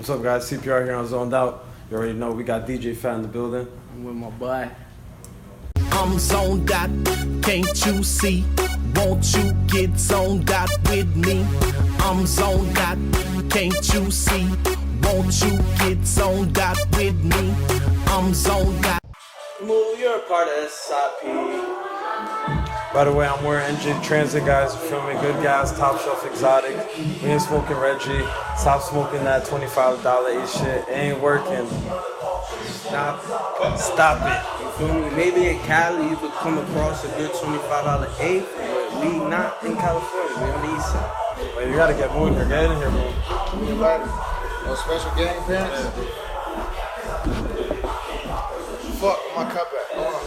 What's up, guys? CPR here on Zoned Out. You already know we got DJ Phat in the building. I'm with my boy. I'm zoned out, can't you see? Won't you get zoned out with me? I'm zoned out, can't you see? Won't you get zoned out with me? I'm zoned out. Move, you're a part of SIP. By the way, I'm wearing NJ Transit, guys. You feel me? Good gas, top shelf exotic. We ain't smoking Reggie. Stop smoking that $25 each shit. It ain't working. Stop it. You feel me? Maybe in Cali you could come across a good $25 eighth, but we not in California. We on the east side. Wait, you gotta get moving here. Get in here, bro. No special game pants? Fuck my cup at. Hold on.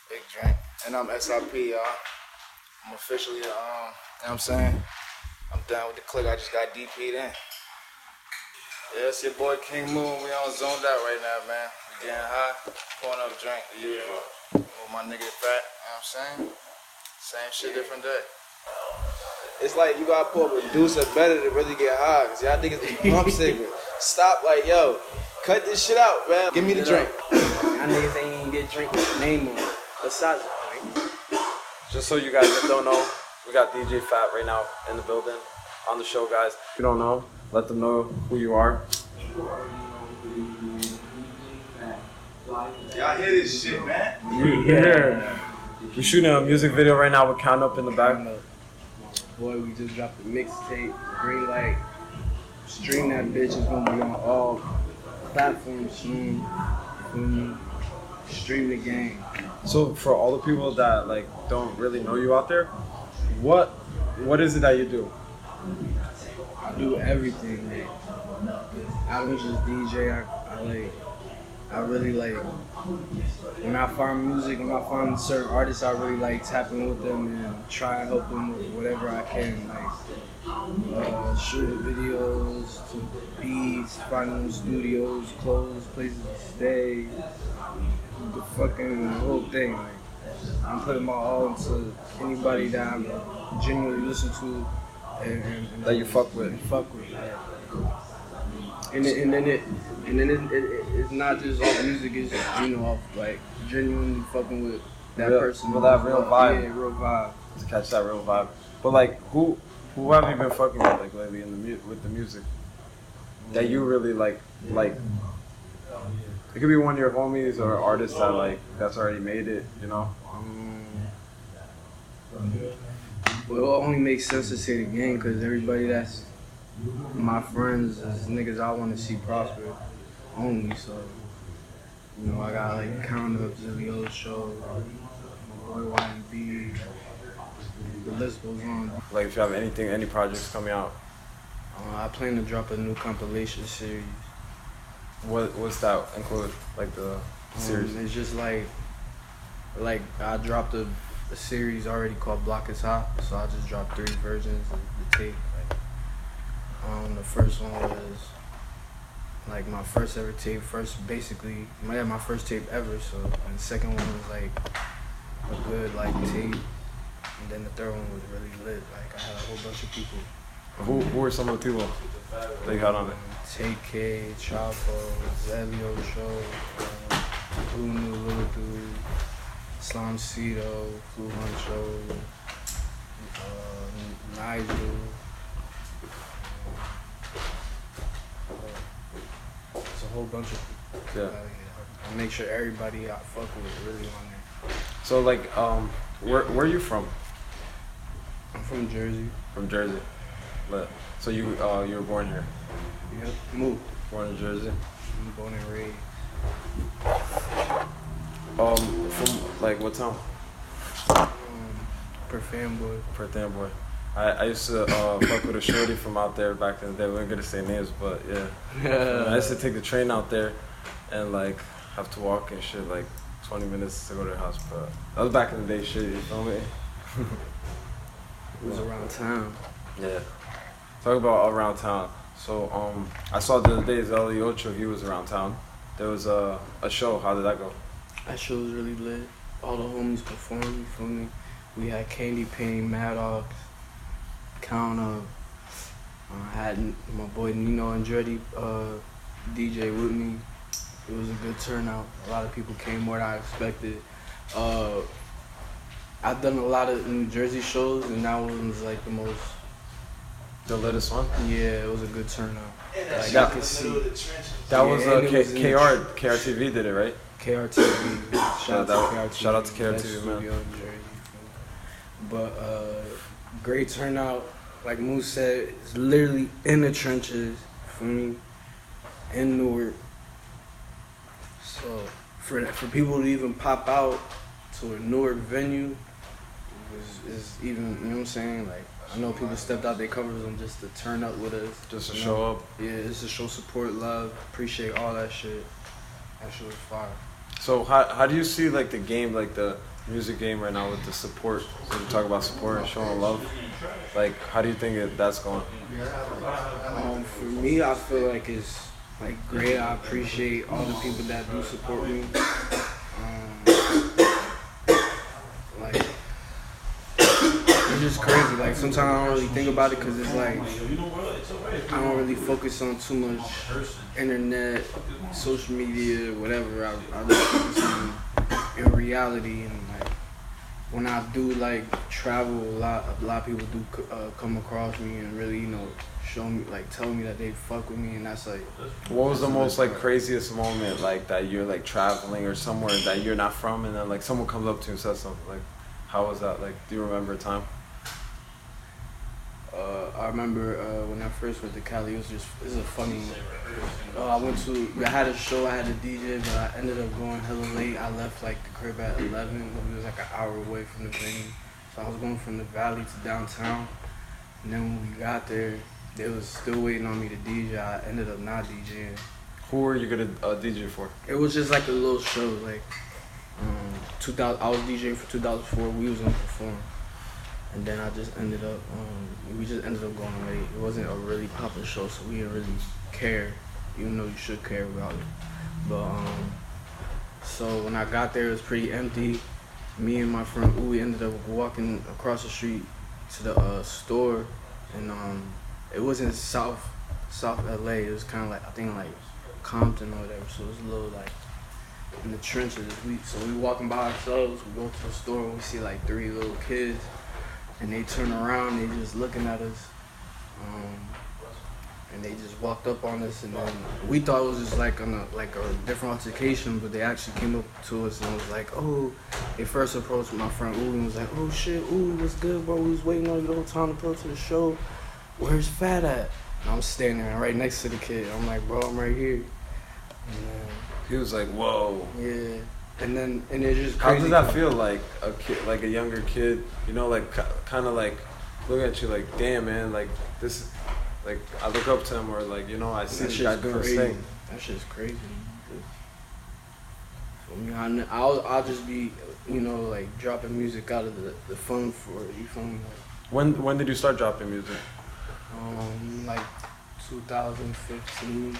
Big drink. And I'm SIP, y'all. I'm officially, you know what I'm saying? I'm down with the click. I just got DP'd in. Yeah, it's your boy King Moon. We on Zoned Out right now, man. We getting high, pouring up drink. Yeah. With my nigga Phat, you know what I'm saying? Same shit, different day. It's like you gotta put a producer better to really get high, cause y'all niggas be pump cigarettes. Stop, like, yo, cut this shit out, man. Give me the drink. Y'all niggas ain't even get drink with the name on it. Besides, Just so you guys that don't know, we got DJ Phat right now in the building on the show, guys. If you don't know, let them know who you are. Y'all hear this shit, man? Yeah. We're shooting a music video right now with Count Up in the back. boy, we just dropped the mixtape, Green Light. Stream that bitch. It's gonna be on all platforms soon. Stream the game. So for all the people that like don't really know you out there, what is it that you do? I do everything, man. I don't just DJ. I really like when I find music, when I find certain artists, I really like tapping with them and try and help them with whatever I can, like shooting videos, to beats, finding them studios, clothes, places to stay, the fucking whole thing. Like I'm putting my all into anybody that I genuinely listen to and That you fuck with. Yeah. And then it's not just all music, it's just, you know, like genuinely fucking with that person. With that real vibe. Yeah, real vibe. To catch that real vibe. But like, who have you been fucking with like lately in the with the music that you really like? Like, it could be one of your homies or artists that like that's already made it, you know. Well, it only makes sense to say the game because everybody that's my friends is niggas I want to see prosper only. So, you know, I got like Count Up, Zillio Show, my boy YB, the list goes on. Like, if you have any projects coming out, I plan to drop a new compilation series. what's that include? Like the series? It's just like I dropped a series already called Block Is Hot, so I just dropped 3 versions of the tape. The first one was like my first ever tape, my first tape ever. So, and the second one was like a good like tape, and then the third one was really lit. Like I had a whole bunch of people. Who were some of the people that you had on it? TK, Chapo, Zellio Show, Blue New Little Dude, Slum Cito, Flu Huncho, Nigel. It's a whole bunch of people. Yeah. I make sure everybody I fuck with is really on there. So like, where are you from? I'm from Jersey. From Jersey. So you were born here? Yep. Moved. Born in Jersey? I'm born and raised. From like what town? Per fanboy. Perth Amboy. I used to fuck with a shorty from out there back in the day. We weren't gonna say names, but yeah. I used to take the train out there and like have to walk and shit like 20 minutes to go to her house. But that was back in the day shit, you feel me? It was around town. Yeah. Talk about around town. So I saw the other day Zellio Ocho, he was around town. There was a show. How did that go? That show was really lit. All the homies performed, you feel me? We had Candy Pain, Maddox, Count Up, I had my boy Nino Andretti DJ with me. It was a good turnout. A lot of people came more than I expected. I've done a lot of New Jersey shows, and that one was like the latest one. Yeah, it was a good turnout. Like that, I could see. That was KRTV did it, right? KRTV. Shout out to KRTV, man. But great turnout. Like Moose said, it's literally in the trenches for me in Newark. So for people to even pop out to a Newark venue is even, you know what I'm saying? Like, I know people stepped out their comfort zone just to turn up with us. Just to show up. Yeah, just to show support, love, appreciate all that shit. That shit was fire. So how do you see like the game, like the music game right now with the support? So you talk about support and showing love. Like, how do you think that's going? For me, I feel like it's like great. I appreciate all the people that do support me. Like, it's just crazy. Like, sometimes I don't really think about it because it's like I don't really focus on too much internet, social media, whatever. I really focus on in reality, and like when I do like travel a lot of people do come across me and really, you know, show me, like tell me that they fuck with me, and that's like. What was the most like craziest moment, like that you're like traveling or somewhere that you're not from, and then like someone comes up to you and says something? Like, how was that? Like, do you remember a time? I remember when I first went to Cali, it's a funny. I had a show, I had a DJ, but I ended up going hella late. I left like the crib at 11, but we was like an hour away from the venue. So I was going from the valley to downtown, and then when we got there, they was still waiting on me to DJ. I ended up not DJing. Who were you gonna DJ for? It was just like a little show, like 2000. I was DJing for 2004. We was gonna perform. And then we just ended up going late. It wasn't a really popping show, so we didn't really care, even though you should care about it. But so when I got there, it was pretty empty. Me and my friend Uwe ended up walking across the street to the store, and it wasn't South LA. It was kind of like, I think like Compton or whatever. So it was a little like in the trenches. So we walking by ourselves. We go to the store and we see like 3 little kids. And they turn around, they just looking at us, and they just walked up on us, and then we thought it was just like a different altercation, but they actually came up to us and was like, oh, they first approached my friend Uwe and was like, oh shit, Uwe, what's good, bro? We was waiting on you the whole time to go to the show. Where's Phat at? And I'm standing right next to the kid. I'm like, bro, I'm right here. And he was like, whoa. Yeah. And it's just crazy. How does that feel, like a kid, like a younger kid, you know, like kind of like looking at you like, damn, man, like this is, like I look up to him, or like, you know, I see this guy do his thing. That shit's crazy. For me, I'll just be, you know, like dropping music out of the phone for it. You feel me? When did you start dropping music? Like 2015.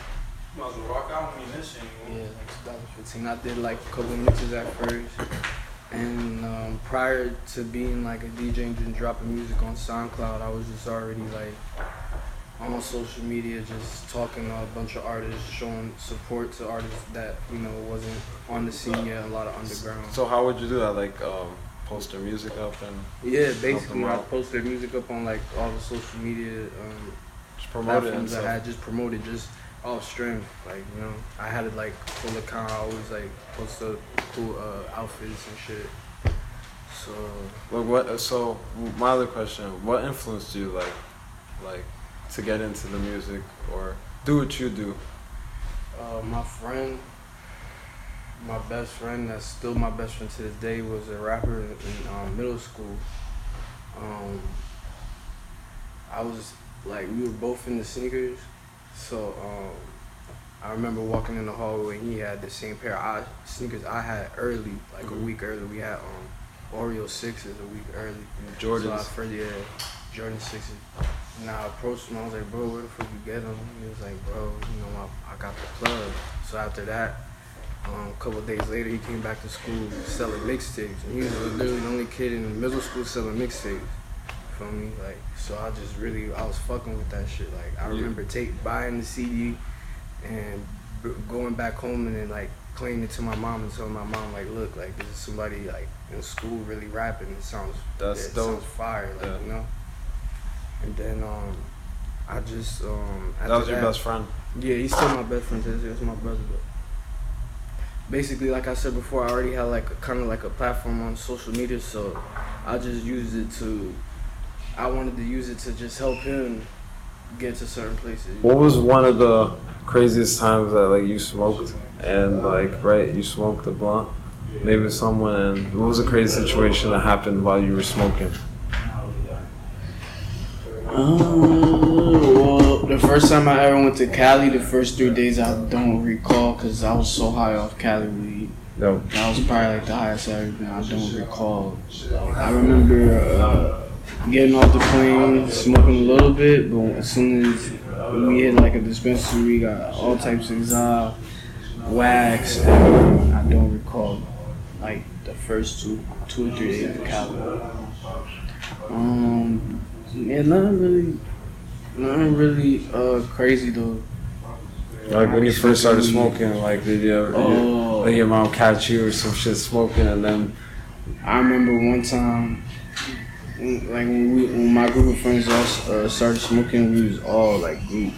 You might as well rock out with me this thing. Yeah, like 2015. I did like a couple of mixes at first. And prior to being like a DJ and just dropping music on SoundCloud, I was just already like on social media, just talking to a bunch of artists, showing support to artists that, you know, wasn't on the scene yet, a lot of underground. So how would you do that? Like post their music up and yeah, basically I post their music up on like all the social media just promote platforms it. I had just promoted just off strength, like, you know, I had it like full account. I always like post up cool outfits and shit. So Look, so my other question: what influenced you, like, to get into the music or do what you do? My best friend, that's still my best friend to this day, was a rapper in middle school. I was like, we were both into sneakers. So I remember walking in the hallway and he had the same pair of sneakers I had early, like a week early. We had Oreo 6s a week early. Jordans. So Jordan 6s. And I approached him, I was like, bro, where the fuck you get them? He was like, bro, you know, I got the plug. So after that, a couple of days later, he came back to school selling mixtapes. And he was literally the only kid in middle school selling mixtapes. feel me? Like, so I was fucking with that shit. Like, I remember buying the CD and going back home and then like playing it to my mom and telling my mom like, look, like this is somebody like in school really rapping. It sounds sounds fire, like, you know. And then I just that was your best friend. Yeah, he's still my best friend. He's my brother. But basically, like I said before, I already had like kind of like a platform on social media, so I just used it to. I wanted to use it to just help him get to certain places. What was one of the craziest times that like you smoked and like you smoked a blunt, maybe with someone, and what was a crazy situation that happened while you were smoking? Well, the first time I ever went to Cali, the first 3 days I don't recall because I was so high off Cali weed. No. That was probably like the highest I ever been. I don't recall. I remember getting off the plane, smoking a little bit, but as soon as we hit like a dispensary, we got all types of exile, wax, and I don't recall like the first two or 3 days of Cali. Yeah, nothing really crazy though. Like when you first started smoking, like did you ever, like your mom catch you or some shit smoking, and then I remember one time, like when my group of friends all started smoking, we was all like deep.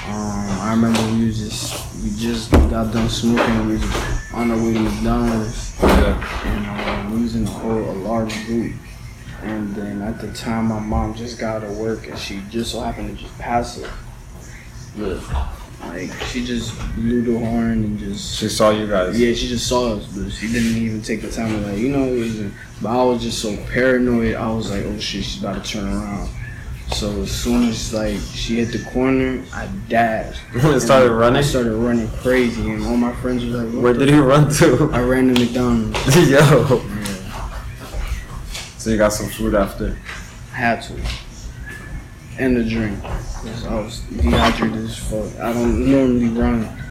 I remember we just got done smoking. We was on our way to McDonald's, and we was in a large group. And then at the time, my mom just got out of work, and she just so happened to just pass it. But like she just blew the horn and just. She saw you guys. Yeah, she just saw us, but she didn't even take the time to like, you know. But I was just so paranoid. I was like, oh shit, she's about to turn around. So as soon as like she hit the corner, I dashed. Started running. I started running crazy, and all my friends were like, "Where did you run to?" I ran to McDonald's. Yo. Yeah. So you got some food after? Had to. And a drink. 'Cause I was dehydrated as fuck. I don't normally run.